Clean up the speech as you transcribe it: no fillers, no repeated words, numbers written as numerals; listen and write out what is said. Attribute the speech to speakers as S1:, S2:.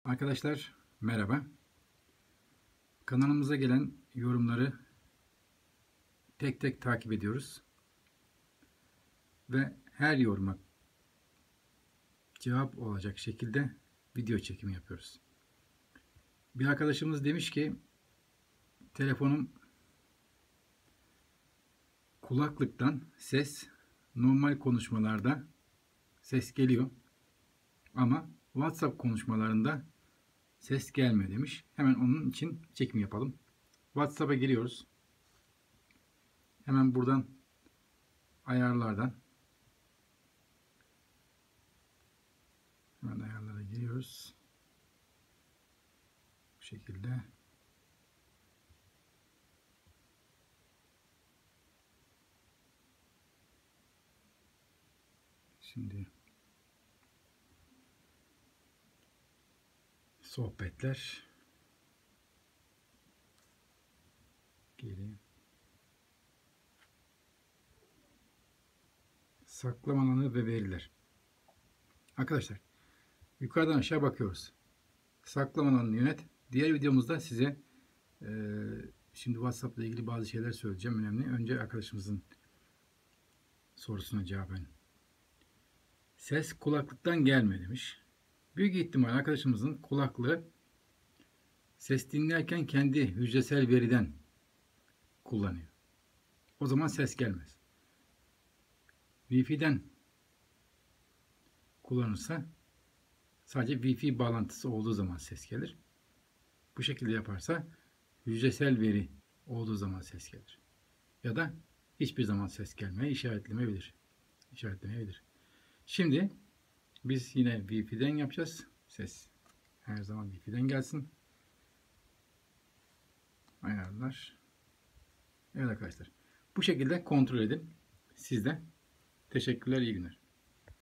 S1: Arkadaşlar merhaba. Kanalımıza gelen yorumları tek tek takip ediyoruz. Ve her yoruma cevap olacak şekilde video çekimi yapıyoruz. Bir arkadaşımız demiş ki telefonum kulaklıktan ses normal konuşmalarda ses geliyor ama WhatsApp konuşmalarında ses gelmiyor demiş. Hemen onun için çekim yapalım. WhatsApp'a giriyoruz. Hemen buradan ayarlara giriyoruz. Bu şekilde. Şimdi sohbetler geri saklama alanı ve veriler. Arkadaşlar yukarıdan aşağı bakıyoruz. Saklama alanını yönet. Diğer videomuzda size şimdi WhatsApp ile ilgili bazı şeyler söyleyeceğim, önemli. Önce arkadaşımızın sorusuna cevaben. Ses kulaklıktan gelmiyor demiş. Büyük ihtimal arkadaşımızın kulaklığı ses dinlerken kendi hücresel veriden kullanıyor. O zaman ses gelmez. Wi-Fi'den kullanırsa sadece Wi-Fi bağlantısı olduğu zaman ses gelir. Bu şekilde yaparsa hücresel veri olduğu zaman ses gelir. Ya da hiçbir zaman ses gelmeye işaretlemeyebilir. Şimdi biz yine Wi-Fi'den yapacağız. Ses her zaman Wi-Fi'den gelsin. Ayarlar. Evet arkadaşlar. Bu şekilde kontrol edin. Siz de. Teşekkürler, iyi günler.